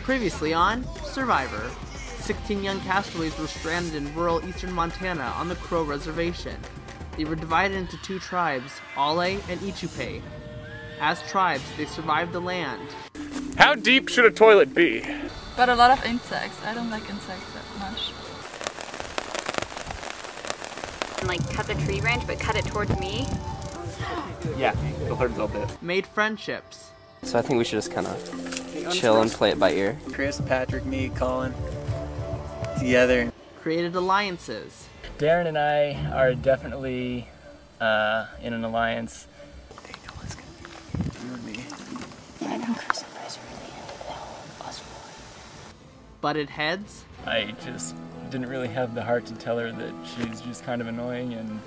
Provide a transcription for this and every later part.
Previously on Survivor, 16 young castaways were stranded in rural eastern Montana on the Crow Reservation. They were divided into two tribes, Ale and Ichupe. As tribes, they survived the land. How deep should a toilet be? But a lot of insects. I don't like insects that much. And like cut the tree branch, but cut it towards me. Yeah, the hurt a little bit. Made friendships. So I think we should just kind of chill and play it by ear. Chris, Patrick, me, Colin, together. Created alliances. Darren and I are definitely in an alliance. They know it's gonna be you and me. I know Chris and Bryce are really into us four. Butted heads. I just didn't really have the heart to tell her that she's just kind of annoying, and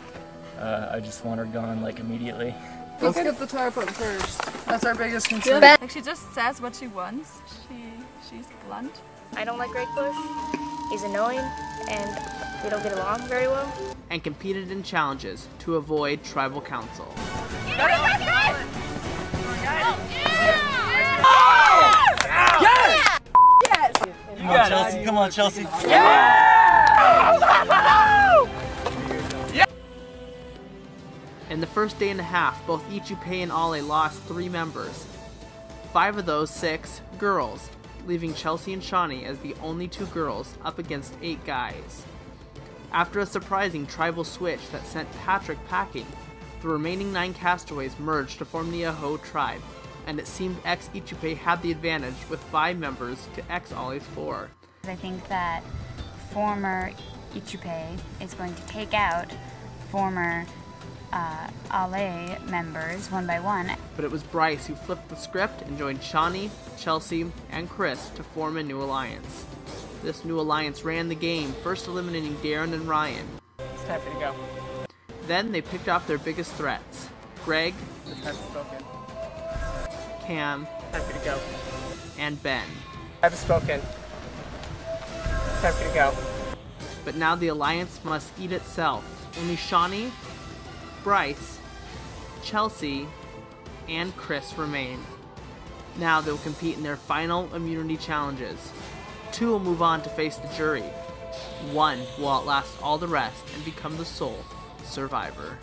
I just want her gone like immediately. Let's get the tarpon first. That's our biggest concern. Like she just says what she wants. She's blunt. I don't like Greg Bush. He's annoying, and we don't get along very well. And competed in challenges to avoid tribal council. Yes! You got Chelsea. Come on, Chelsea. In the first day and a half, both Ichupe and Ale lost 3 members. 5 of those 6 girls, leaving Chelsea and Shawnee as the only 2 girls up against 8 guys. After a surprising tribal switch that sent Patrick packing, the remaining 9 castaways merged to form the Aho tribe, and it seemed ex-Ichupe had the advantage with 5 members to ex-Ale's 4. I think that former Ichupe is going to take out former Ale members one by one. But it was Bryce who flipped the script and joined Shawnee, Chelsea, and Chris to form a new alliance. This new alliance ran the game, first eliminating Darren and Ryan. It's time for you to go. Then they picked off their biggest threats: Greg, The time's spoken. Cam, Time for you to go. and Ben. I've spoken. It's time for you to go. But now the alliance must eat itself. Only Shawnee, Bryce, Chelsea, and Chris remain. Now they'll compete in their final immunity challenges. 2 will move on to face the jury. 1 will outlast all the rest and become the sole survivor.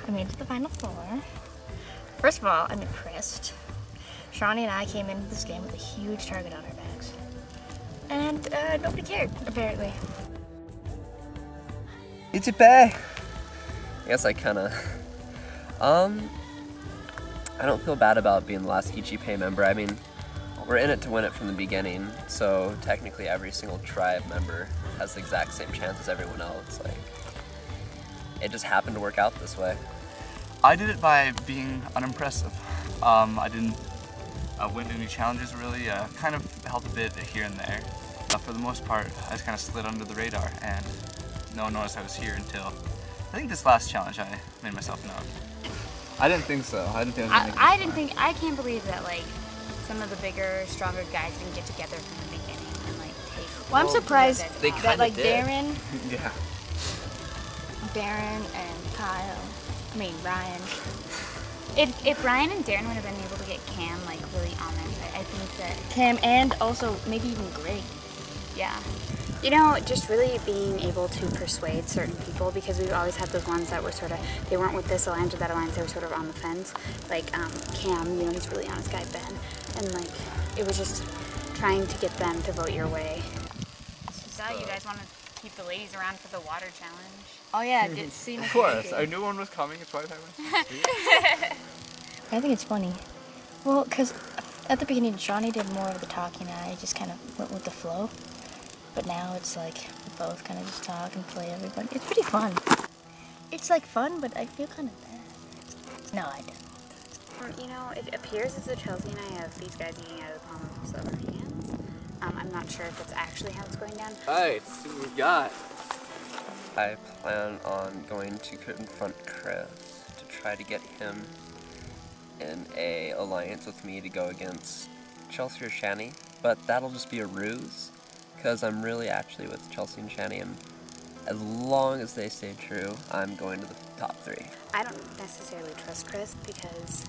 I made it to the final 4. First of all, I'm impressed. Shawnee and I came into this game with a huge target on our backs. And nobody cared, apparently. Ichupe! I guess I kinda... I don't feel bad about being the last Ichupe member. I mean, we're in it to win it from the beginning, so technically every single tribe member has the exact same chance as everyone else. Like, it just happened to work out this way. I did it by being unimpressive. I didn't win any challenges really, kind of helped a bit here and there. For the most part, I just kind of slid under the radar and no one noticed I was here until, I think this last challenge I made myself known. I didn't think so. I didn't think I can't believe that like some of the bigger, stronger guys didn't get together from the beginning and like take. Well, I'm surprised that like did. Yeah. Darren and Kyle, Ryan. If Ryan and Darren would have been able to get Cam like really on their side, I think that Cam and also maybe even Greg. yeah. You know, just really being able to persuade certain people, because we've always had those ones that were sort of, they weren't with this alliance or that alliance, they were sort of on the fence. Like Cam, you know, he's a really honest guy, Ben. And like, it was just trying to get them to vote your way. So you guys want to keep the ladies around for the water challenge? Oh yeah, it seemed Of course, I knew one was coming, it's why I I think it's funny. Well, because at the beginning, Shawnee did more of the talking, and I just kind of went with the flow. But now it's like we both kind of just talk and play everybody. It's pretty fun. It's like fun, but I feel kind of bad. No, I don't. You know, it appears as though Chelsea and I have these guys eating out of the palm of each other's hands. I'm not sure if that's actually how it's going down. Alright, let's see what we got. I plan on going to confront Chris to try to get him in a alliance with me to go against Chelsea or Shani, but that'll just be a ruse, because I'm really actually with Chelsea and Shani, and as long as they stay true, I'm going to the top 3. I don't necessarily trust Chris because,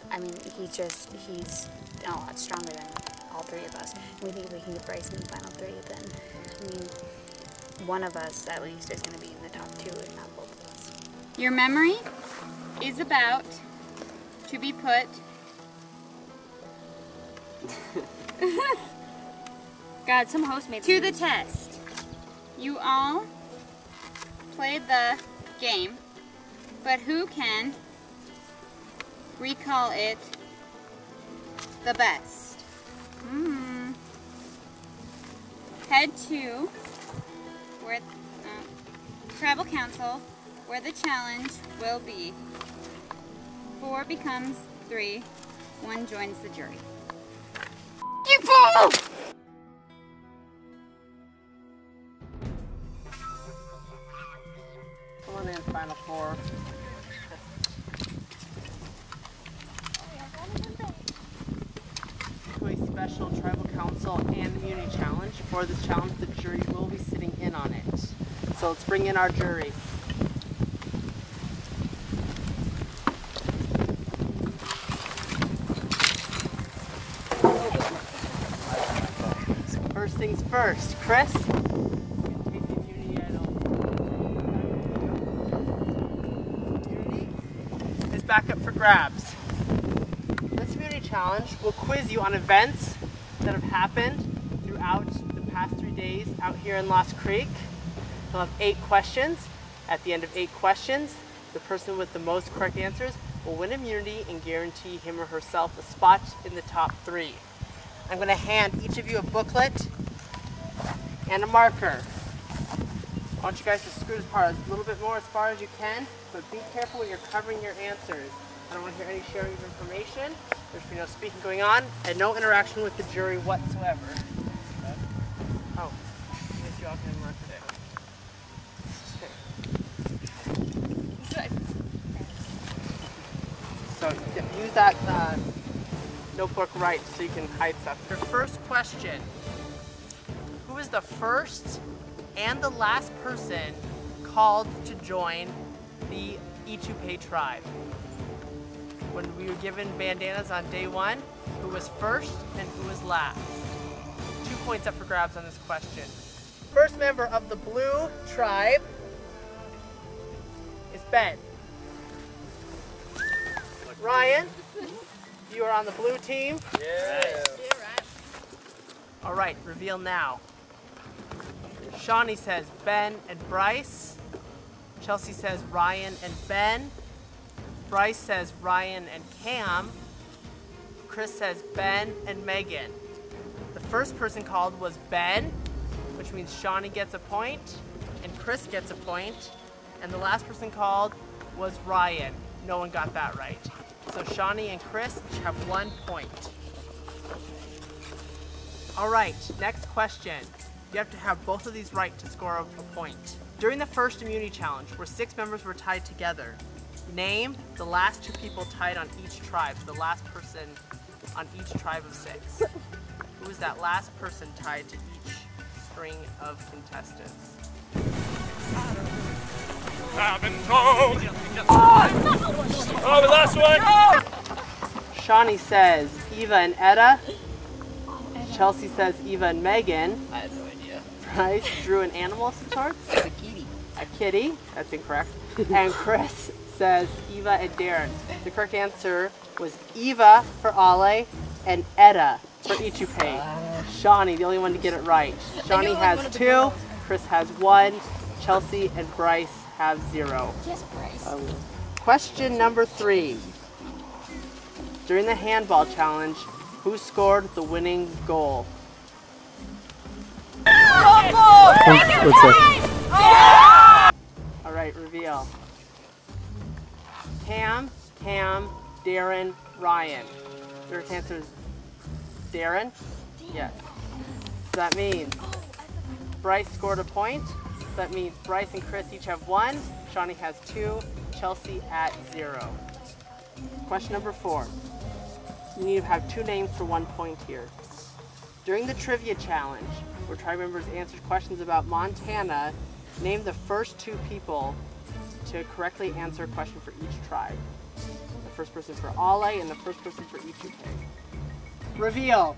I mean, he's a lot stronger than all 3 of us. We think if we can get Bryce in the final 3, then, I mean, one of us at least is going to be in the top 2, if not both of us. Your memory is about to be put God, some host made to the test. You all played the game, but who can recall it the best? Head to where Tribal Council, where the challenge will be. 4 becomes 3. 1 joins the jury. You fool! Someone in final 4. To a special tribal council and immunity challenge. For this challenge, the jury will be sitting in on it. So let's bring in our jury. First things first, Chris. Take the immunity idol. Immunity is back up for grabs. This immunity challenge will quiz you on events that have happened throughout the past 3 days out here in Lost Creek. You'll have 8 questions. At the end of 8 questions, the person with the most correct answers will win immunity and guarantee him or herself a spot in the top 3. I'm going to hand each of you a booklet and a marker. I want you guys to scoot as far as you can, but be careful when you're covering your answers. I don't want to hear any sharing of information. There should be no speaking going on, and no interaction with the jury whatsoever. Oh, I guess you all can mark it. So use that notebook right so you can hide stuff. Your first question. Who is the first and the last person called to join the Ichupe tribe? When we were given bandanas on day 1, who was first and who was last? 2 points up for grabs on this question. First member of the blue tribe is Ben. Ryan, you are on the blue team. Yeah. All right, reveal now. Shawnee says Ben and Bryce. Chelsea says Ryan and Ben. Bryce says Ryan and Cam. Chris says Ben and Megan. The first person called was Ben, which means Shawnee gets a point and Chris gets a point. And the last person called was Ryan. No one got that right. So Shawnee and Chris each have 1 point. All right, next question. You have to have both of these right to score a point. During the first immunity challenge, where 6 members were tied together, name the last 2 people tied on each tribe, the last person on each tribe of 6. Who is that last person tied to each string of contestants? I've been told. Oh, the last one. Shawnee says Eva and Etta. Chelsea says Eva and Megan. I had no idea. Bryce drew an animal of some sorts. A kitty. A kitty. That's incorrect. And Chris says Eva and Darren. The correct answer was Eva for Ale and Etta for Ichupe. Shawnee, the only one to get it right. Shawnee has 2, Chris has 1, Chelsea and Bryce have 0. Yes, Bryce. Question number 3. During the handball challenge, who scored the winning goal? Alright, reveal. Cam, Darren, Ryan. Your answer is Darren? Yes. So that means Bryce scored a point. So that means Bryce and Chris each have 1. Shawnee has 2. Chelsea at 0. Question number 4. You need to have 2 names for 1 point here. During the trivia challenge, where tribe members answered questions about Montana, name the first 2 people to correctly answer a question for each tribe. The first person for Ale and the first person for Ichupe. Reveal.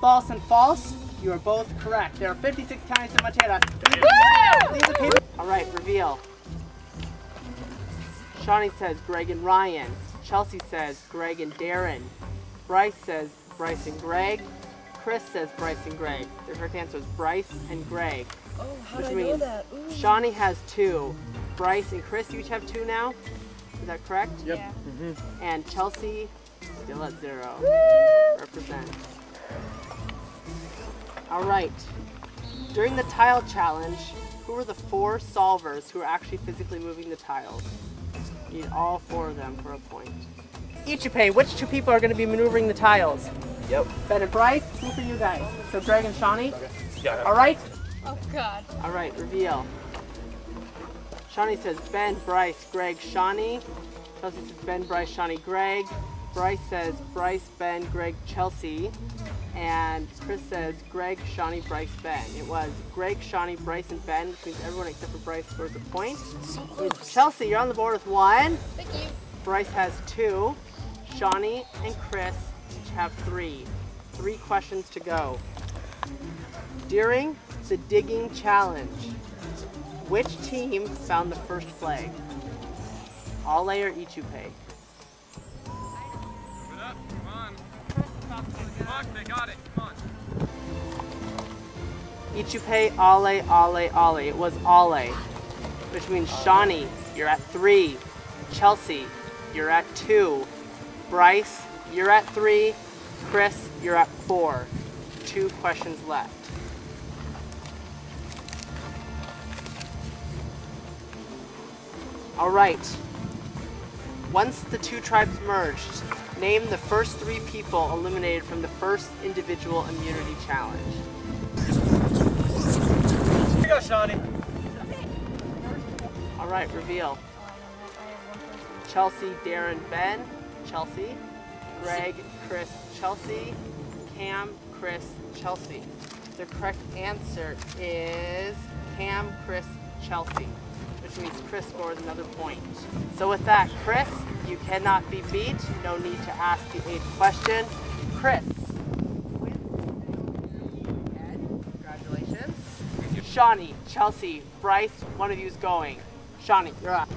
False and false. You are both correct. There are 56 counties in Montana. Leave the paper. All right, reveal. Shawnee says Greg and Ryan. Chelsea says Greg and Darren. Bryce says Bryce and Greg. Chris says Bryce and Greg. The correct answer is Bryce and Greg. Oh, how which did I know means that? Ooh. Shawnee has 2. Bryce and Chris, you each have 2 now. Is that correct? Yep. Yeah. And Chelsea still at 0. Represent. All right. During the tile challenge, who were the 4 solvers who were actually physically moving the tiles? You need all 4 of them for a point. Ichupe, which 2 people are going to be maneuvering the tiles? Yep. Ben and Bryce, who for you guys? So Greg and Shawnee? Okay. Yeah. All right? Oh, God. All right, reveal. Shawnee says Ben, Bryce, Greg, Shawnee. Chelsea says Ben, Bryce, Shawnee, Greg. Bryce says Bryce, Ben, Greg, Chelsea. And Chris says Greg, Shawnee, Bryce, Ben. It was Greg, Shawnee, Bryce, and Ben, which means everyone except for Bryce scores a point. Chelsea, you're on the board with 1. Thank you. Bryce has 2. Shawnee and Chris each have 3. 3 questions to go. During the digging challenge, which team found the first flag? Ale or Ichupe? Give it up. Come on. Fuck, they got it. Come on. Ichupe, Ale. It was Ale. Which means Shawnee, you're at 3. Chelsea, you're at 2. Bryce, you're at 3. Chris, you're at 4. 2 questions left. All right. Once the 2 tribes merged, name the first 3 people eliminated from the first individual immunity challenge. Here you go, Shawnee. All right, reveal. Chelsea, Darren, Ben. Chelsea. Greg, Chris, Chelsea. Cam, Chris, Chelsea. The correct answer is Cam, Chris, Chelsea, which means Chris scores another point. So with that, Chris, you cannot be beat. No need to ask the 8th question. Chris. Congratulations. Shawnee, Chelsea, Bryce, one of you's going. Shawnee, you're up.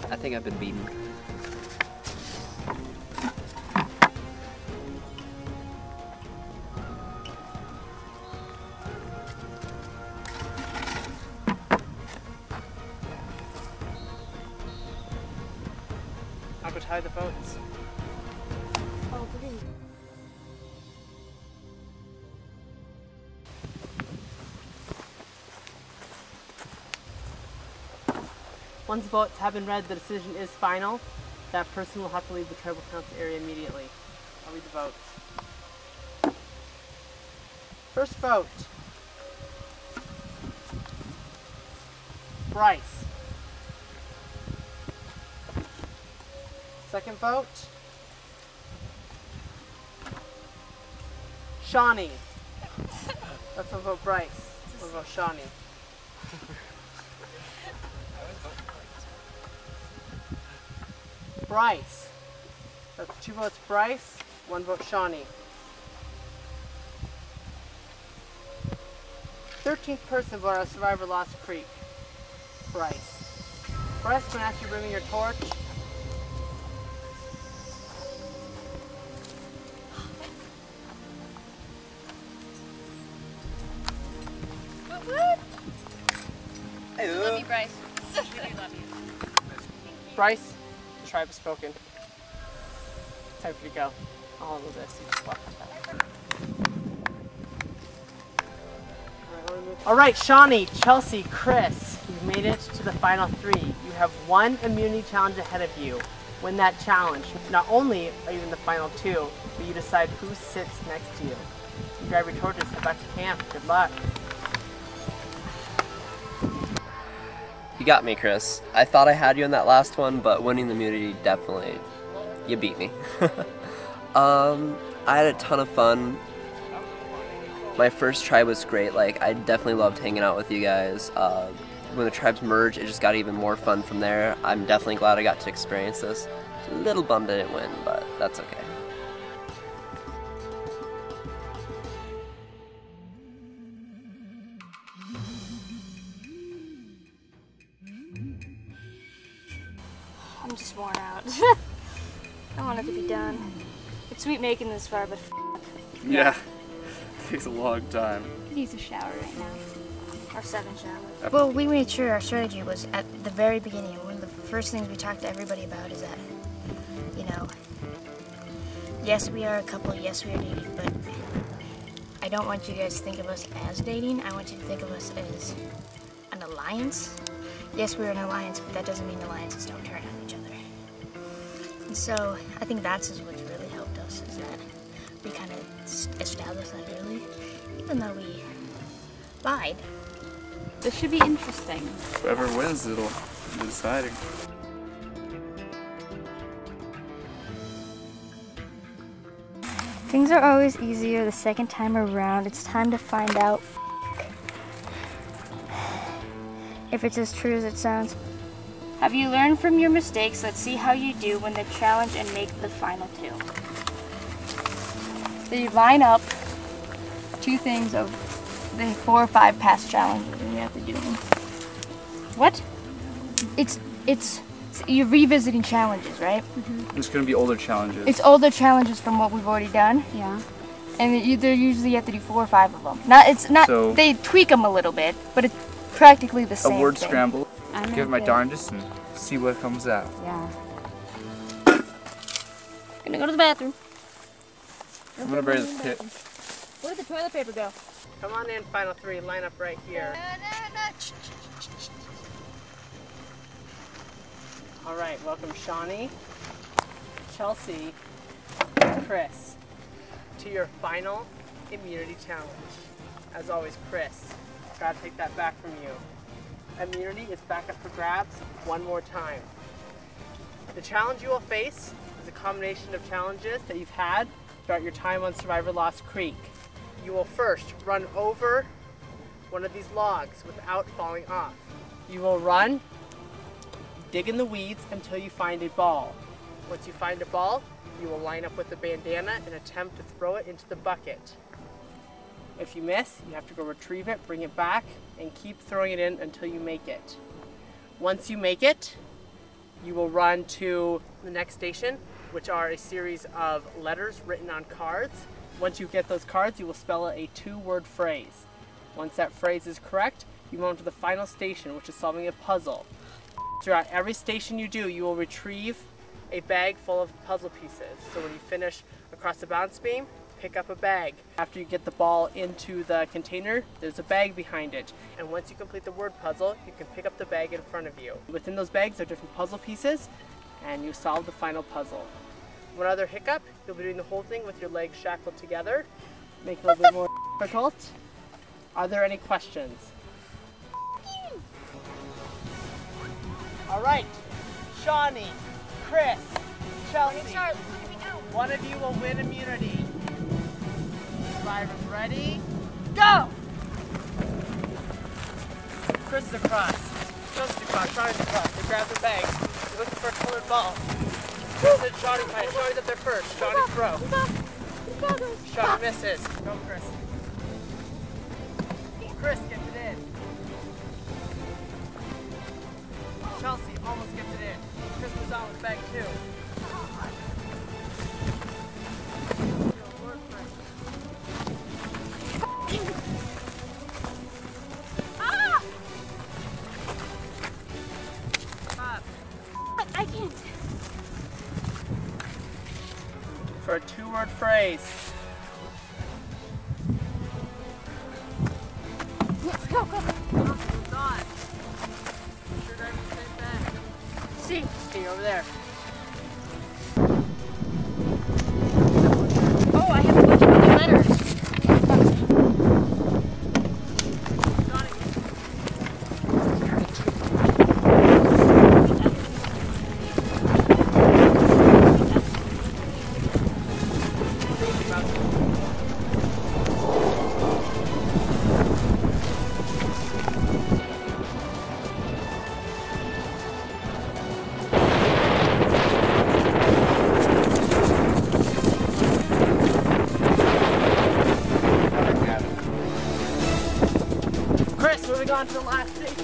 I think I've been beaten. I'll go tie the boats. Oh, great. Once votes have been read, the decision is final. That person will have to leave the tribal council area immediately. I'll read the votes. First vote. Bryce. Second vote. Shawnee. That's one vote Bryce. One vote Shawnee. Bryce. That's 2 votes Bryce, 1 vote Shawnee. 13th person vote on Survivor Lost Creek. Bryce. Bryce, I'm going to ask you to bring me your torch. Love you, Bryce. Really love you. Bryce, the tribe has spoken. Time for you to go. I'll handle this. You just walk past. Alright, Shawnee, Chelsea, Chris, you've made it to the final 3. You have 1 immunity challenge ahead of you. Win that challenge. Not only are you in the final 2, but you decide who sits next to you. You grab your torches, head back to camp. Good luck. You got me, Chris. I thought I had you in that last one, but winning the immunity, definitely, you beat me. I had a ton of fun. My first tribe was great. Like, I definitely loved hanging out with you guys. When the tribes merged, it just got even more fun from there. I'm definitely glad I got to experience this. A little bummed I didn't win, but that's okay. I'm just worn out. I want it to be done. It's sweet making this far, but Yeah. Takes a long time. Could use a shower right now. or 7 showers. Well, we made sure our strategy was at the very beginning. One of the first things we talked to everybody about is that, you know, yes, we are a couple, yes, we are dating, but I don't want you guys to think of us as dating. I want you to think of us as an alliance. Yes, we're an alliance, but that doesn't mean alliances don't turn on each other. And so I think that's what's really helped us, is that we kind of established that early, even though we lied. This should be interesting. Whoever wins, it'll be deciding. Things are always easier the second time around. It's time to find out if it's as true as it sounds. Have you learned from your mistakes? Let's see how you do when the challenge and make the final 2. So you line up 2 things of the 4 or 5 past challenges and you have to do them. What? It's you're revisiting challenges, right? Mm-hmm. It's gonna be older challenges. It's older challenges from what we've already done. Yeah. And they usually have to do 4 or 5 of them. It's not. So, they tweak them a little bit, but it's practically the same. A word thing. scramble. I'm Give it my okay. darndest and see what comes out. Yeah. Gonna go to the bathroom. I'm gonna bury this pit. Where did the toilet paper go? Come on in, final 3. Line up right here. All right, welcome Shawnee, Chelsea, and Chris to your final immunity challenge. As always, Chris, gotta take that back from you. Immunity is back up for grabs one more time. The challenge you will face is a combination of challenges that you've had throughout your time on Survivor Lost Creek. You will first run over one of these logs without falling off. You will run, dig in the weeds until you find a ball. Once you find a ball, you will line up with the bandana and attempt to throw it into the bucket. If you miss, you have to go retrieve it, bring it back, and keep throwing it in until you make it. Once you make it, you will run to the next station, which are a series of letters written on cards. Once you get those cards, you will spell a 2-word phrase. Once that phrase is correct, you move on to the final station, which is solving a puzzle. Throughout every station you do, you will retrieve a bag full of puzzle pieces. So when you finish across the bounce beam pick up a bag. After you get the ball into the container, there's a bag behind it. And once you complete the word puzzle, you can pick up the bag in front of you. Within those bags are different puzzle pieces, and you solve the final puzzle. One other hiccup, you'll be doing the whole thing with your legs shackled together, making it a little bit more difficult. Are there any questions? All right, Shawnee, Chris, Chelsea, one of you will win immunity. Survivors ready? Go! Chris is across, Chelsea's across, Shawnee's across. They grab their bags. They're looking for a colored ball. Chris and Shawnee fight. Shawnee's up there first. Shawnee throw. Shawnee misses. Go, Chris. Chris gets it in. Chelsea almost gets it in. Chris was on with bag 2. I can't. For a 2-word phrase. Let's go, go. Who's on? Sure driving the same bag. See. See, over there. Oh, I have a bunch of other letters. Chris, moving on to the last station.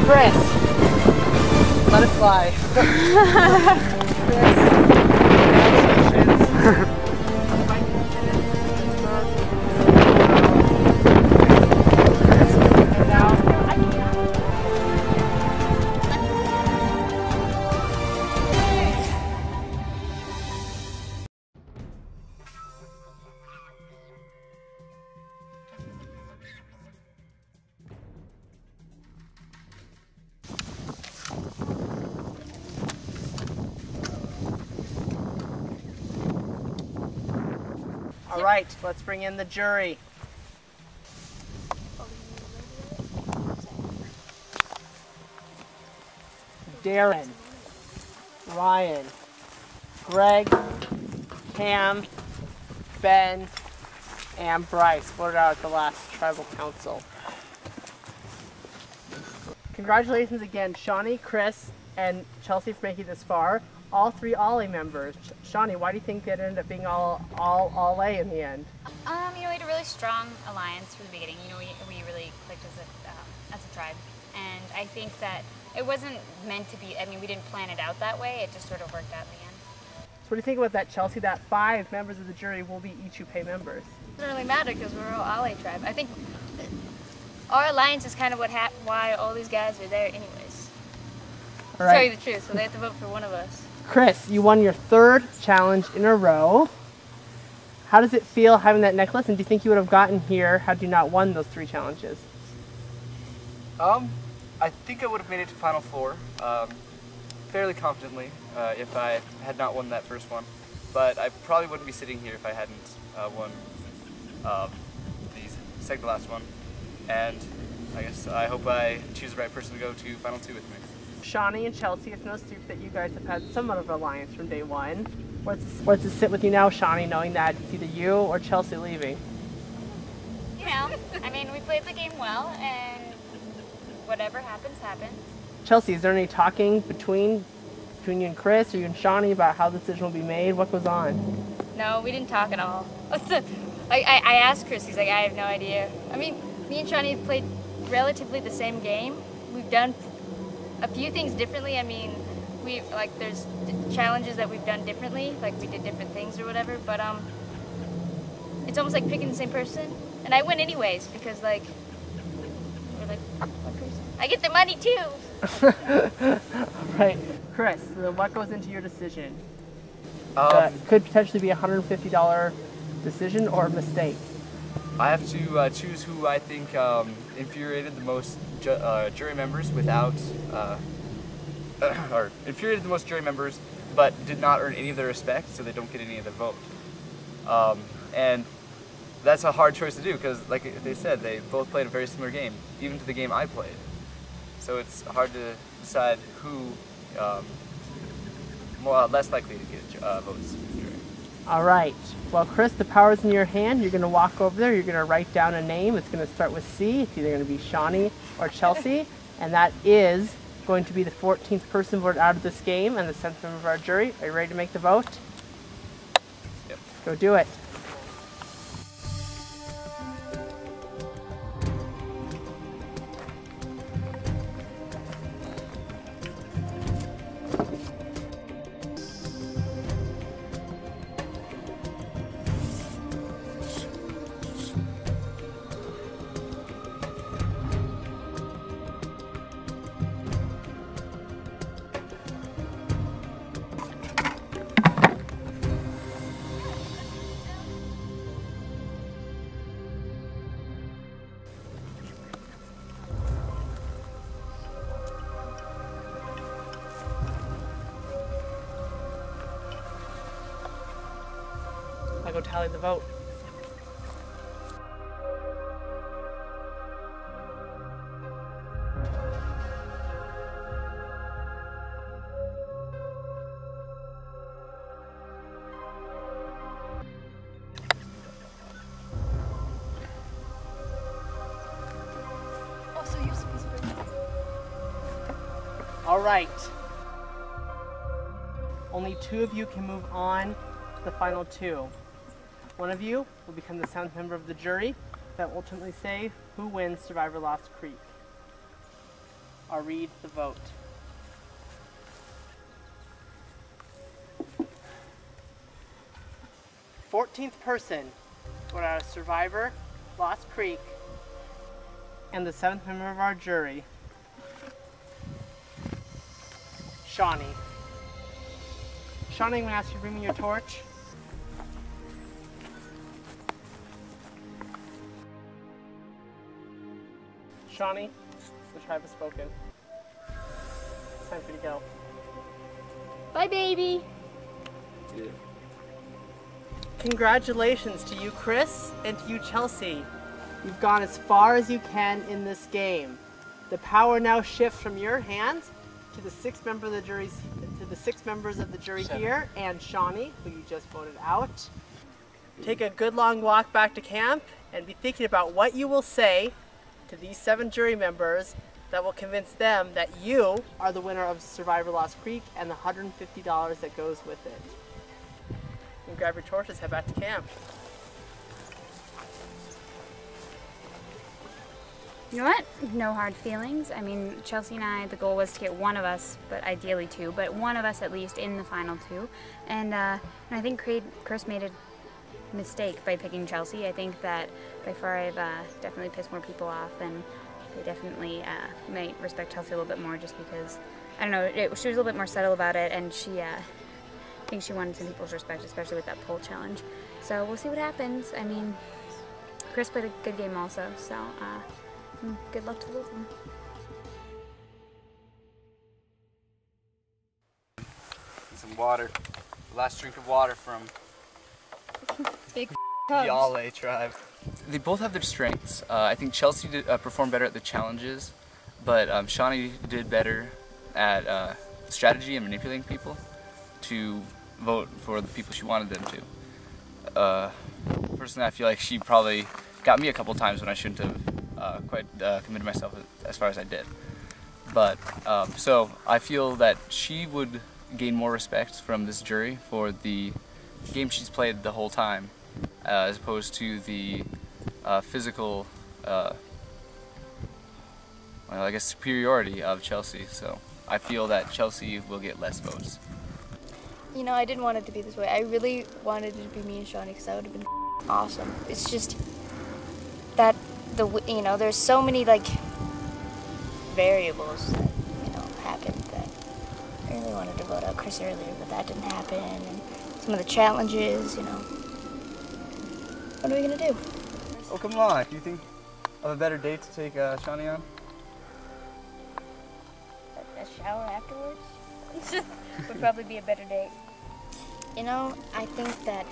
Chris, let it fly. All right, let's bring in the jury. Darren, Ryan, Greg, Cam, Ben, and Bryce voted out at the last tribal council. Congratulations again, Shawnee, Chris, and Chelsea for making it this far. All 3 Ollie members. Shawnee, why do you think it ended up being all A in the end? You know, we had a really strong alliance from the beginning. You know, we really clicked as a tribe. And I think that it wasn't meant to be, I mean, we didn't plan it out that way. It just sort of worked out in the end. So what do you think about that, Chelsea, that 5 members of the jury will be Ichupe members? It doesn't really matter because we're all Ally tribe. I think our alliance is kind of why all these guys are there anyways. All right. To tell you the truth, so they have to vote for one of us. Chris, you won your 3rd challenge in a row. How does it feel having that necklace, and do you think you would have gotten here had you not won those 3 challenges? I think I would have made it to Final Four fairly confidently if I had not won that first one. But I probably wouldn't be sitting here if I hadn't won the second to last one. And I guess I hope I choose the right person to go to Final 2 with me. Shawnee and Chelsea, it's no secret that you guys have had somewhat of an alliance from day one. What's it sit with you now, Shawnee, knowing that it's either you or Chelsea leaving? You know, I mean, we played the game well, and whatever happens, happens. Chelsea, is there any talking between you and Chris or you and Shawnee about how the decision will be made? What goes on? No, we didn't talk at all. I asked Chris, he's like, I have no idea. I mean, me and Shawnee have played relatively the same game. We've done a few things differently. I mean, there's challenges that we've done differently, like we did different things or whatever, but it's almost like picking the same person. And I win anyways, because like, we're like one person. I get the money too! Right. Chris, what goes into your decision? Could potentially be a $150 decision or mistake. I have to choose who I think infuriated the most jury members without, or infuriated the most jury members, but did not earn any of their respect, so they don't get any of their vote. And that's a hard choice to do because, like they said, they both played a very similar game, even to the game I played. So it's hard to decide who less likely to get votes. All right. Well, Chris, the power's in your hand. You're going to walk over there. You're going to write down a name. It's going to start with C. It's either going to be Shawnee or Chelsea. And that is going to be the 14th person voted out of this game and the 7th member of our jury. Are you ready to make the vote? Yep. Go do it. I'll go tally the vote. All right. Only 2 of you can move on to the final 2. One of you will become the 7th member of the jury that will ultimately say who wins Survivor Lost Creek. I'll read the vote. "14th person voted out of Survivor Lost Creek and the 7th member of our jury, Shawnee. Shawnee, I'm going to ask you to bring me your torch. Shawnee, the tribe has spoken. It's time for you to go. Bye, baby! Yeah. Congratulations to you, Chris, and to you, Chelsea. You've gone as far as you can in this game. The power now shifts from your hands to the 6 members of the jury here, and Shawnee, who you just voted out. Take a good long walk back to camp and be thinking about what you will say to these 7 jury members that will convince them that you are the winner of Survivor Lost Creek and the $150 that goes with it. And grab your torches, head back to camp. You know what? No hard feelings. I mean, Chelsea and I, the goal was to get one of us, but ideally 2, but one of us at least in the final 2. And I think Chris made a mistake by picking Chelsea. I think that by far I've definitely pissed more people off, and they definitely might respect Chelsea a little bit more just because, I don't know, she was a little bit more subtle about it, and she, I think she wanted some people's respect, especially with that pole challenge. So we'll see what happens. I mean, Chris played a good game also, so good luck to both of them. And some water. Last drink of water from Big the Yale tribe. They both have their strengths. I think Chelsea did perform better at the challenges, but Shawnee did better at strategy and manipulating people to vote for the people she wanted them to. Personally, I feel like she probably got me a couple times when I shouldn't have quite committed myself as far as I did. But so I feel that she would gain more respect from this jury for the game she's played the whole time, as opposed to the physical well, I guess, superiority of Chelsea. So I feel that Chelsea will get less votes. You know, I didn't want it to be this way. I really wanted it to be me and Shawnee because that would have been awesome. It's just that there's so many like variables that happened that I really wanted to vote out Chris earlier, but that didn't happen. And some of the challenges, what are we gonna do? Oh, come on! Do you think of a better date to take Shawnee on? A shower afterwards would probably be a better date. I think that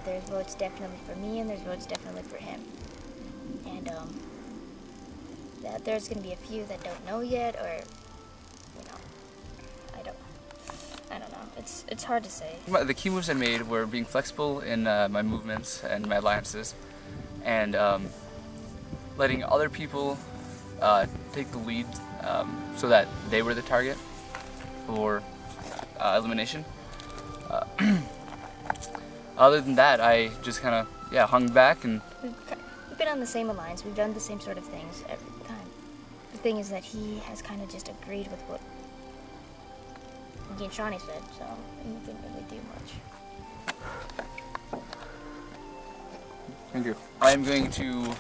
there's votes definitely for me and there's votes definitely for him. And that there's going to be a few that don't know yet, or I don't know. It's hard to say. The key moves I made were being flexible in my movements and my alliances, and letting other people take the lead so that they were the target for elimination. Other than that, I just kind of hung back and. We've been on the same alliance. We've done the same sort of things every time. The thing is that he has kind of just agreed with what me and Shawnee said, so he didn't really do much. Thank you. I'm going to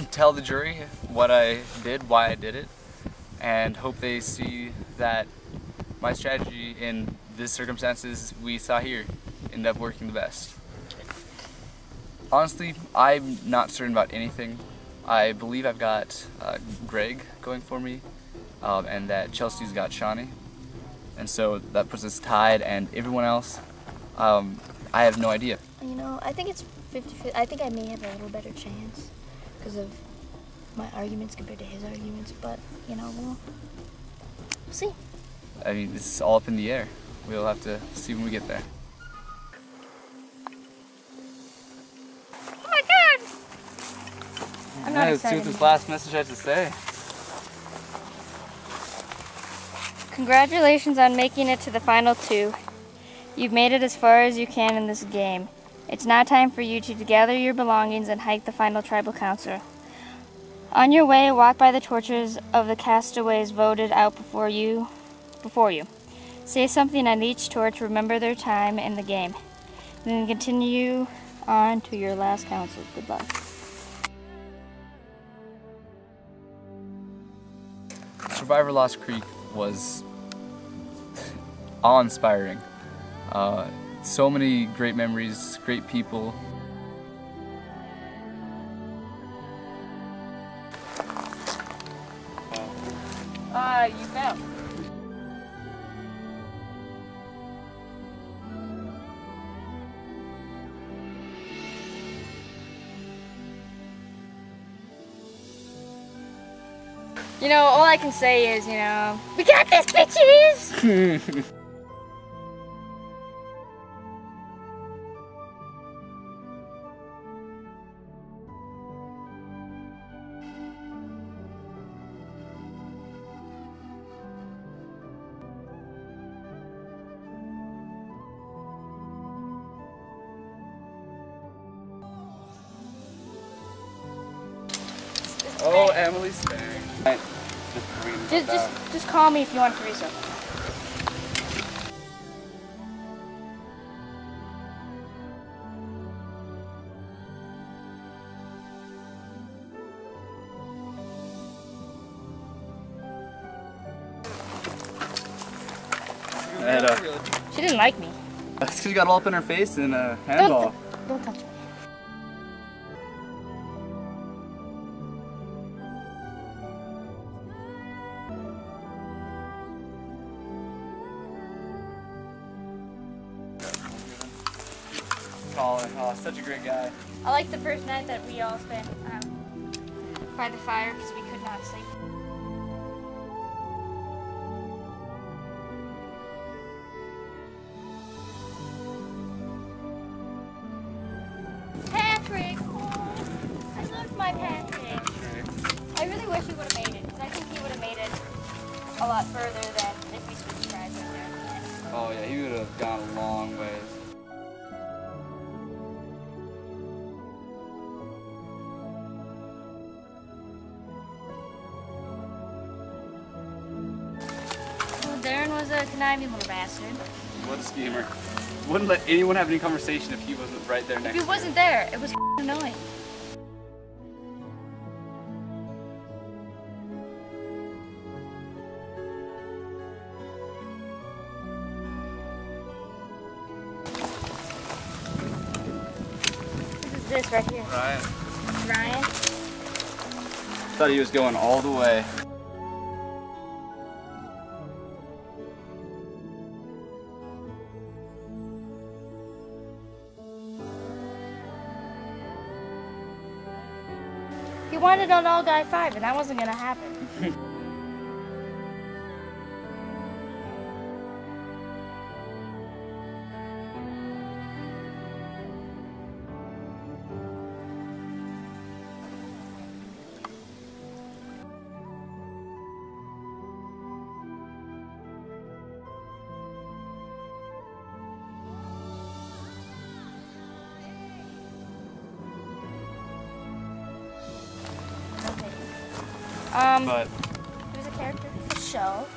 tell the jury what I did, why I did it, and hope they see that my strategy in the circumstances we saw here ended up working the best. Honestly, I'm not certain about anything. I believe I've got Greg going for me, and that Chelsea's got Shawnee. And so that puts us tied, and everyone else, I have no idea. I think it's 50-50. I think I may have a little better chance because of my arguments compared to his arguments, but, we'll see. I mean, it's all up in the air. We'll have to see when we get there. Let's see what this last message has to say. Congratulations on making it to the final 2. You've made it as far as you can in this game. It's now time for you to gather your belongings and hike the final tribal council. On your way, walk by the torches of the castaways voted out before you. Say something on each torch, remember their time in the game. Then continue on to your last council. Good luck. Survivor Lost Creek was awe-inspiring. So many great memories, great people. You fell. All I can say is, we got this, bitches! Oh, Emily Spang. Just call me if you want to read something. She didn't like me. That's because you got all up in her face and a handball. Don't touch me. Colin, oh, such a great guy. I like the first night that we all spent by the fire because we could not sleep. Patrick! Oh, I loved my Patrick. I really wish he would have made it because I think he would have made it a lot further than if we switched tribes right there. Oh yeah, he would have gone a long ways. was a conniving little bastard. What a schemer. Wouldn't let anyone have any conversation if he wasn't right there next to If he wasn't there, it was annoying. This right here. Ryan. Ryan. Thought he was going all the way. He wanted an all-guy 5, and that wasn't gonna happen. But he was a character for show.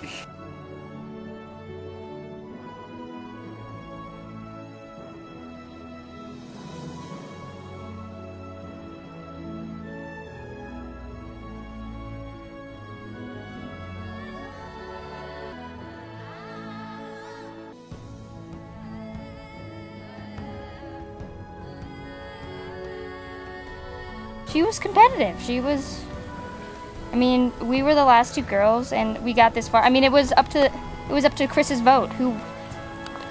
She was competitive. She was. I mean, we were the last 2 girls, and we got this far. I mean, it was up to Chris's vote. Who?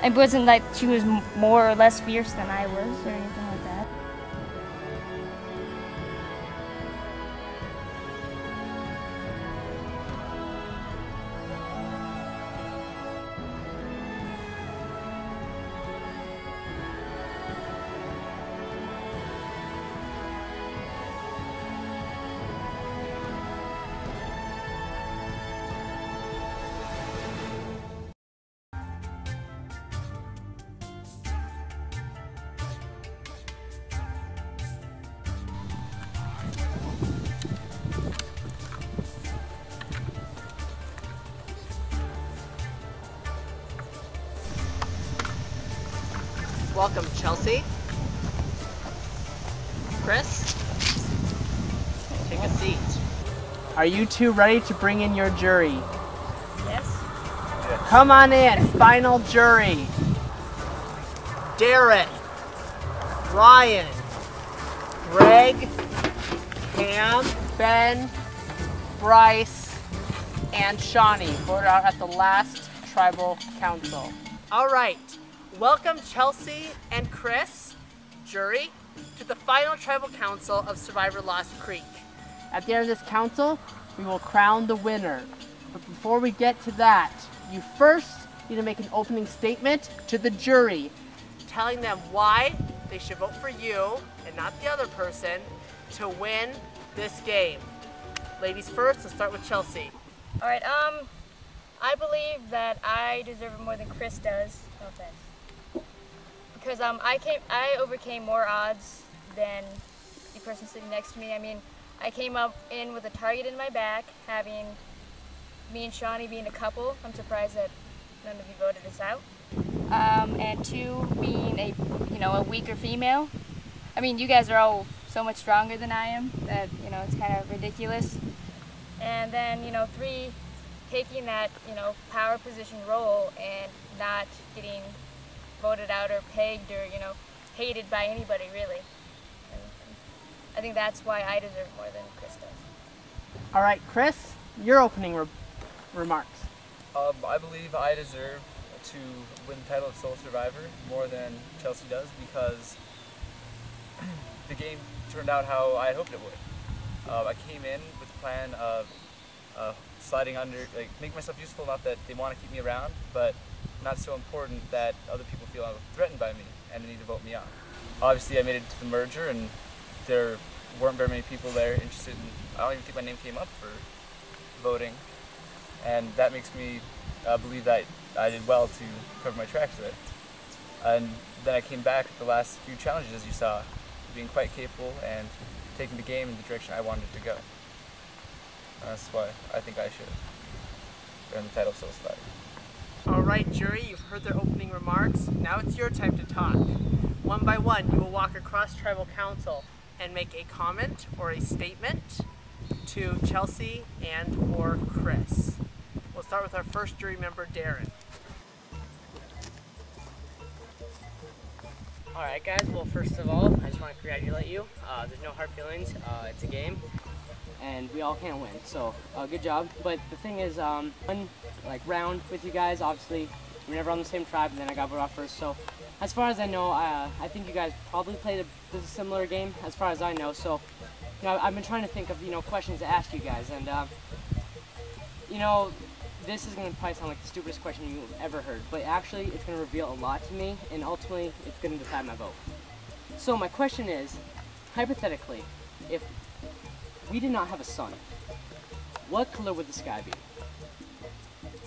It wasn't like she was more or less fierce than I was, or anything like that. Welcome, Chelsea. Chris, take a seat. Are you two ready to bring in your jury? Yes. Come on in, final jury. Darren, Ryan, Greg, Pam, Ben, Bryce, and Shawnee voted out at the last tribal council. All right, welcome Chelsea and Chris, jury, to the final tribal council of Survivor Lost Creek. At the end of this council, we will crown the winner. But before we get to that, you first need to make an opening statement to the jury, telling them why they should vote for you and not the other person to win this game. Ladies first, let's start with Chelsea. All right. I believe that I deserve it more than Chris does. No offense. Because I overcame more odds than the person sitting next to me. I mean, I came up in with a target in my back, having me and Shawnee being a couple. I'm surprised that none of you voted us out. And 2, being a weaker female. I mean, you guys are all so much stronger than I am that, it's kind of ridiculous. And then, 3, taking that, power position role and not getting voted out or pegged or, hated by anybody, really. And I think that's why I deserve more than Chris does. All right, Chris, your opening remarks. I believe I deserve to win the title of Sole Survivor more than Chelsea does because the game turned out how I had hoped it would. I came in with the plan of sliding under, make myself useful enough that they want to keep me around, but not so important that other people feel threatened by me and they need to vote me on. Obviously, I made it to the merger, and there weren't very many people there interested in. I don't even think my name came up for voting, and that makes me believe that I did well to cover my tracks with it. And then I came back at the last few challenges, as you saw, being quite capable and taking the game in the direction I wanted it to go. And that's why I think I should earn the title of Sole Survivor. Alright, jury, you've heard their opening remarks. Now it's your time to talk. One by one, you will walk across tribal council and make a comment or a statement to Chelsea and or Chris. We'll start with our first jury member, Darren. Alright guys, well first of all, I just want to congratulate you. There's no hard feelings, it's a game, and we all can't win, so good job. But the thing is, one round with you guys, obviously, we're never on the same tribe, and then I got voted off first, so as far as I know, I think you guys probably played a similar game, as far as I know, so I've been trying to think of questions to ask you guys, and this is going to probably sound like the stupidest question you've ever heard, but actually it's going to reveal a lot to me, and ultimately it's going to decide my vote. So my question is, hypothetically, if we did not have a sun, what color would the sky be?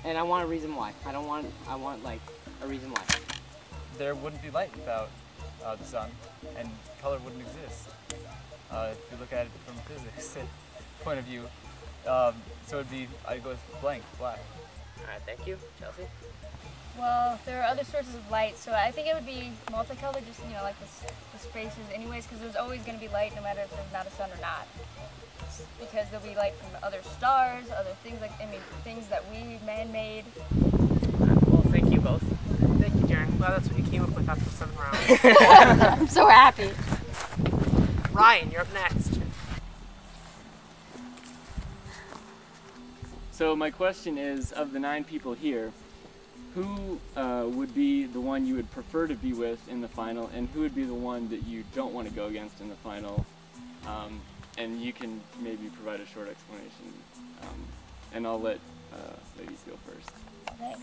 And I want a reason why. I want like a reason why. There wouldn't be light without the sun, and color wouldn't exist. If you look at it from a physics point of view. So it'd be, I'd go with blank, black. Alright, thank you. Chelsea? Well, there are other sources of light, so I think it would be multicolored, just, like the spaces anyways, because there's always going to be light no matter if there's not a sun or not. Because there'll be light from other stars, other things things that we man-made. Well, thank you both. Thank you, Darren. Well, that's what you came up with after the 7th round. I'm so happy. Ryan, you're up next. So my question is, of the 9 people here, who would be the one you would prefer to be with in the final, and who would be the one that you don't want to go against in the final? And you can maybe provide a short explanation, and I'll let ladies go first. Thanks.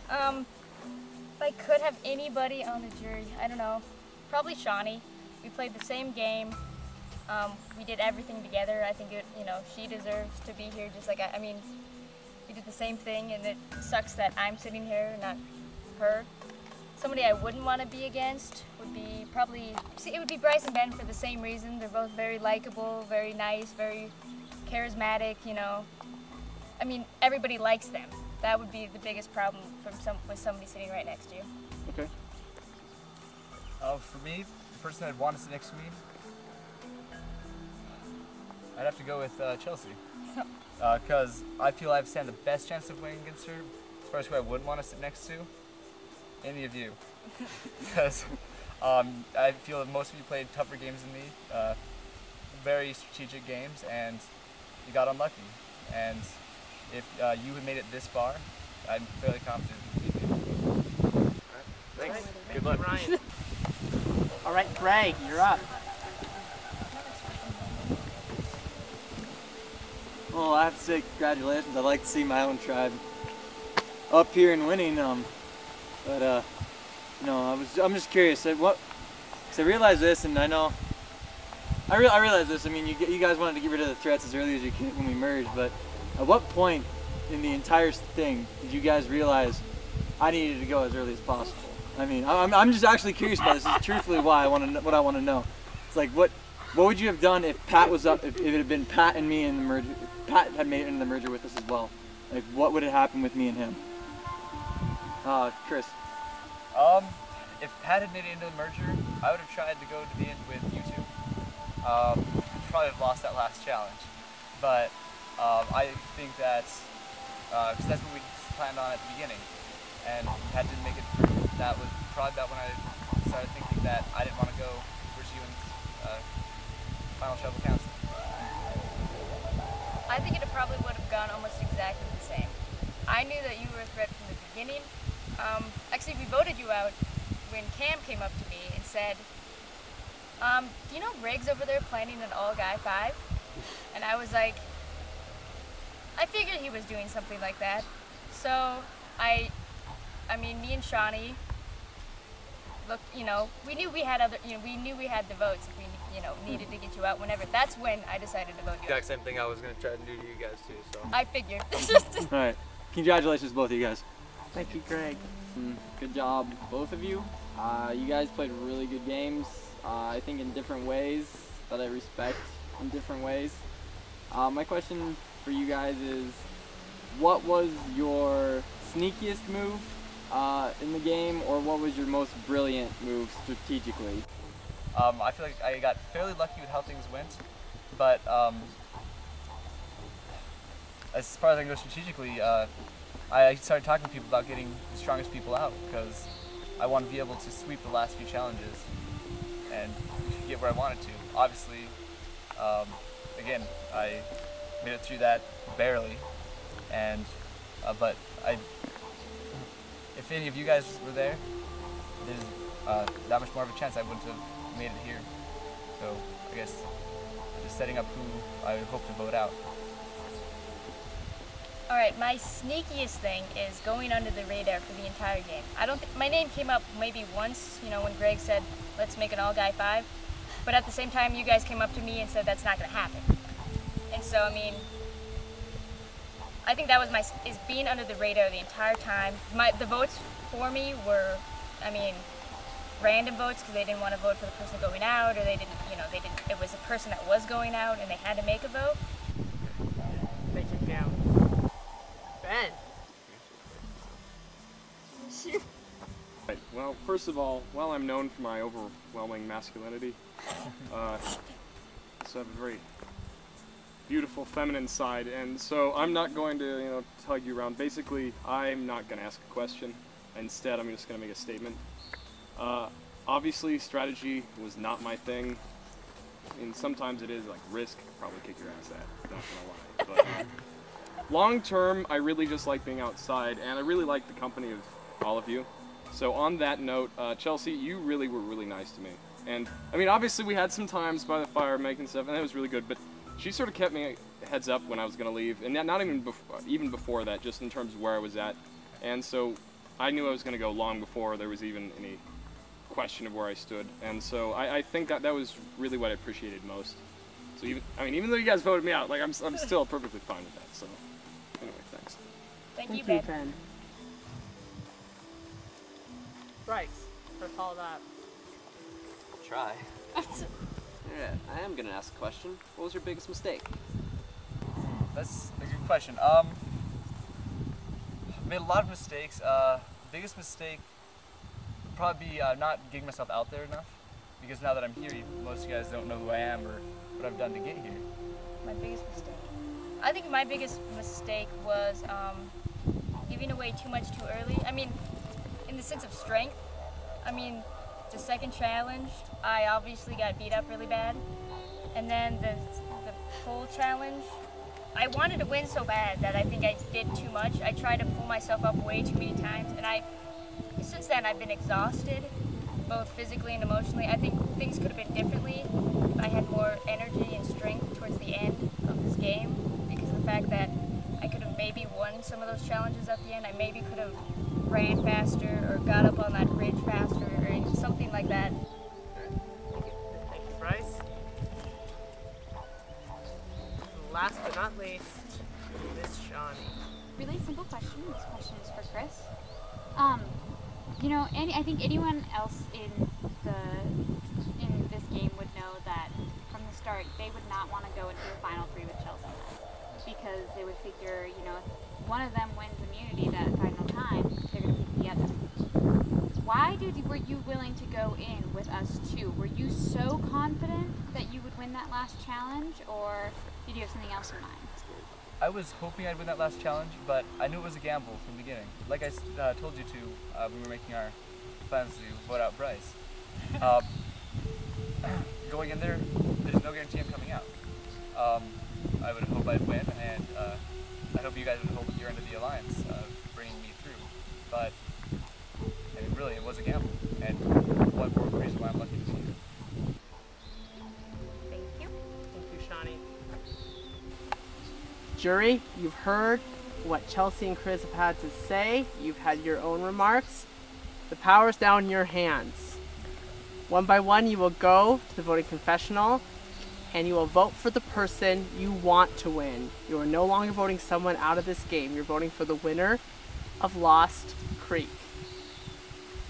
If I could have anybody on the jury, I don't know, probably Shawnee. We played the same game. We did everything together. I think she deserves to be here. Just like we did the same thing, and it sucks that I'm sitting here, not her. Somebody I wouldn't want to be against would be it would be Bryce and Ben for the same reason. They're both very likable, very nice, very charismatic. Everybody likes them. That would be the biggest problem with somebody sitting right next to you. Okay. For me, the person I'd want to sit next to me, I'd have to go with Chelsea, because I feel I stand the best chance of winning against her. As far as who I wouldn't want to sit next to, any of you, because I feel that most of you played tougher games than me, very strategic games, and you got unlucky. And if you had made it this far, I'm fairly confident you beat me. Thanks. Good luck, Ryan. All right, Greg, you're up. Well, I have to say congratulations. I'd like to see my own tribe up here and winning. I'm just curious. Cause I realize this, and I realize this. You guys wanted to get rid of the threats as early as you could when we merged, but at what point in the entire thing did you guys realize I needed to go as early as possible? I'm just actually curious about this. This is truthfully what I want to know. It's like what would you have done if Pat was up? If it had been Pat and me in the merger, Pat had made it into the merger with us as well. Like, what would have happened with me and him? Chris. If Pat had made it into the merger, I would have tried to go to the end with you two. Probably have lost that last challenge, but I think that's because that's what we planned on at the beginning, and Pat didn't make it through. That was probably about when I started thinking that I didn't want to go versus you in final tribal council. I think it probably would have gone almost exactly the same. I knew that you were a threat from the beginning. Actually, we voted you out when Cam came up to me and said, do you know Riggs over there planning an all-guy 5? And I was like, I figured he was doing something like that. So, me and Shawnee, look, we knew we had the votes if we, needed to get you out whenever. That's when I decided to vote you out. Exact same thing I was going to try to do to you guys too, so. I figured. All right. Congratulations, both of you guys. Thank you, Greg. Good job, both of you. You guys played really good games, I think in different ways that I respect in different ways. My question for you guys is, what was your sneakiest move in the game, or what was your most brilliant move strategically? I feel like I got fairly lucky with how things went, but as far as I can go strategically, I started talking to people about getting the strongest people out because I want to be able to sweep the last few challenges and get where I wanted to. Obviously, again, I made it through that barely, and but if any of you guys were there, there's that much more of a chance I wouldn't have made it here. So I guess just setting up who I hope to vote out. Alright, my sneakiest thing is going under the radar for the entire game. I don't think my name came up maybe once, you know, when Greg said, let's make an all-guy 5. But at the same time, you guys came up to me and said that's not going to happen. And so, I mean, I think that was is being under the radar the entire time. The votes for me were, I mean, random votes because they didn't want to vote for the person going out, or they didn't, you know, it was a person that was going out and they had to make a vote. Thank you, Cam. Ben. Right. Well, first of all, while I'm known for my overwhelming masculinity, I also have a very beautiful feminine side, and so I'm not going to, you know, tug you around. Basically, I'm not going to ask a question. Instead, I'm just going to make a statement. Obviously, strategy was not my thing, and sometimes it is, like risk. Probably kick your ass at, not gonna lie. But long term, I really just like being outside, and I really like the company of all of you. So on that note, Chelsea, you really were really nice to me. And I mean, obviously we had some times by the fire making stuff, and that was really good, but she sort of kept me heads up when I was gonna leave, and not even before that, just in terms of where I was at. And so I knew I was gonna go long before there was even any question of where I stood. And so I think that was really what I appreciated most. So even though you guys voted me out, like I'm still perfectly fine with that. So anyway, thanks. Thank you, Ben. Bryce, let's follow that. Try. Yeah, I am gonna ask a question. What was your biggest mistake? That's a good question. Made a lot of mistakes. Biggest mistake would probably be not getting myself out there enough. Because now that I'm here, most of you guys don't know who I am or what I've done to get here. My biggest mistake. I think my biggest mistake was giving away too much too early. I mean, in the sense of strength. I mean, the second challenge, I obviously got beat up really bad. And then the full challenge, I wanted to win so bad that I think I did too much. I tried to pull myself up way too many times, and since then I've been exhausted, both physically and emotionally. I think things could have been differently. I had more energy and strength towards the end of this game because of the fact that I could have maybe won some of those challenges at the end. I maybe could have ran faster or got up on that bridge faster or something like that. Thank you, Bryce. Last but not least, Miss Shawnee. Really simple question. This question is for Chris. You know, I think anyone else in this game would know that from the start they would not want to go into the final 3 with Chelsea because they would figure, you know, if one of them wins immunity that final time, they're going to pick the other. Why were you willing to go in with us 2? Were you so confident that you would win that last challenge, or did you have something else in mind? I was hoping I'd win that last challenge, but I knew it was a gamble from the beginning. Like I told you to when we were making our plans to vote out Bryce. Going in there, there's no guarantee I'm coming out. I would hope I'd win, and I hope you guys would hold your end of the alliance, bringing me through. But I mean, really, it was a gamble, and one more reason why I'm lucky to be here. Thank you. Thank you, Shawnee. Jury, you've heard what Chelsea and Chris have had to say. You've had your own remarks. The power's now in your hands. One by one, you will go to the voting confessional, and you will vote for the person you want to win. You are no longer voting someone out of this game. You're voting for the winner of Lost Creek.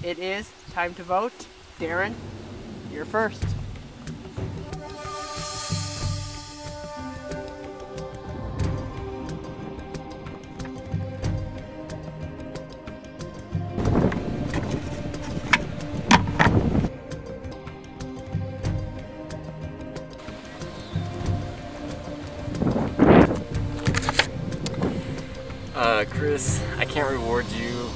It is time to vote. Darren, you're first. Chris, I can't reward you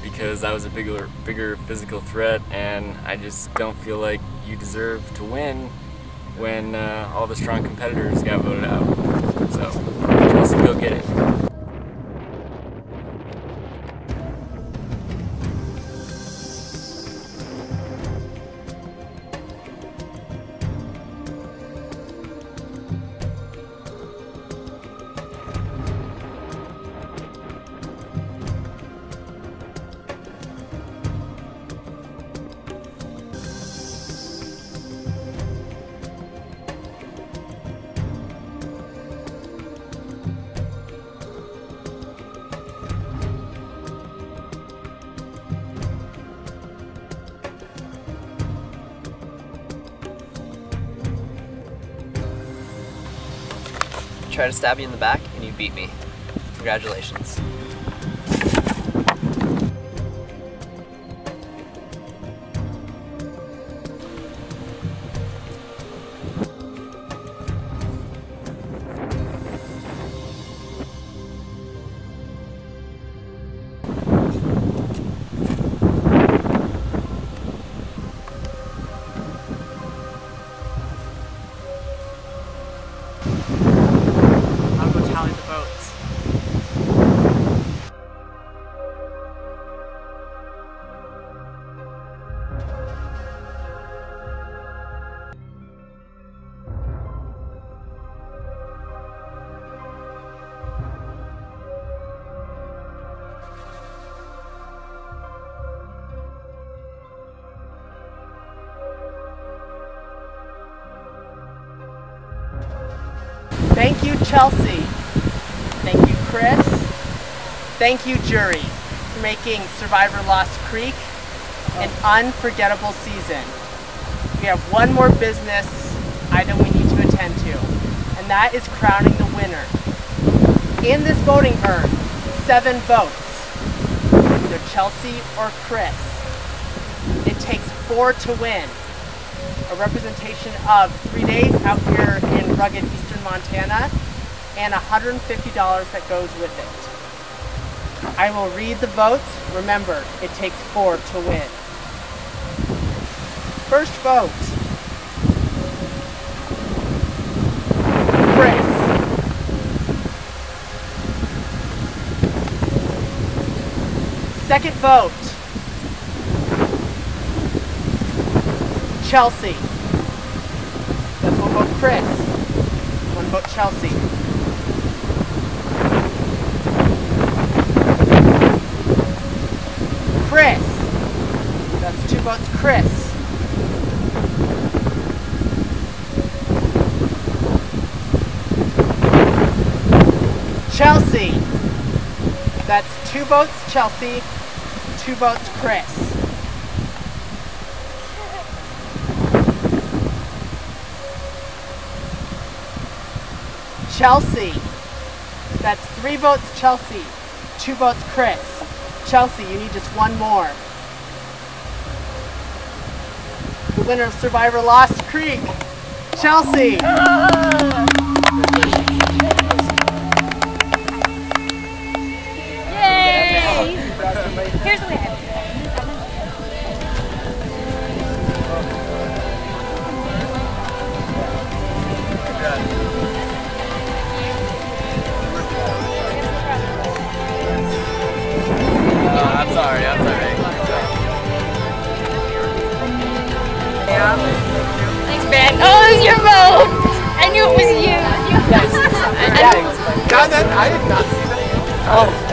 because I was a bigger physical threat, and I just don't feel like you deserve to win when all the strong competitors got voted out. So, Chelsea, go get it. Try to stab you in the back and you beat me. Congratulations. Tally the votes. Thank you, Chelsea. Thank you, Chris. Thank you, jury, for making Survivor Lost Creek an unforgettable season. We have one more business item we need to attend to, and that is crowning the winner. In this voting urn, 7 votes, either Chelsea or Chris. It takes 4 to win. A representation of 3 days out here in rugged eastern Montana, and $150 that goes with it. I will read the votes. Remember, it takes 4 to win. First vote. Chris. Second vote. Chelsea. That's one vote Chris. One vote Chelsea. Chris. That's 2 votes Chris. Chelsea. That's 2 votes Chelsea, 2 votes Chris. Chelsea. That's 3 votes Chelsea, 2 votes Chris. Chelsea, you need just 1 more. The winner of Survivor Lost Creek, Chelsea. Yay! Here's the way. I'm sorry. Thanks, Ben. Oh, it was your vote! I knew it was you. Yes. I did not see that. Oh.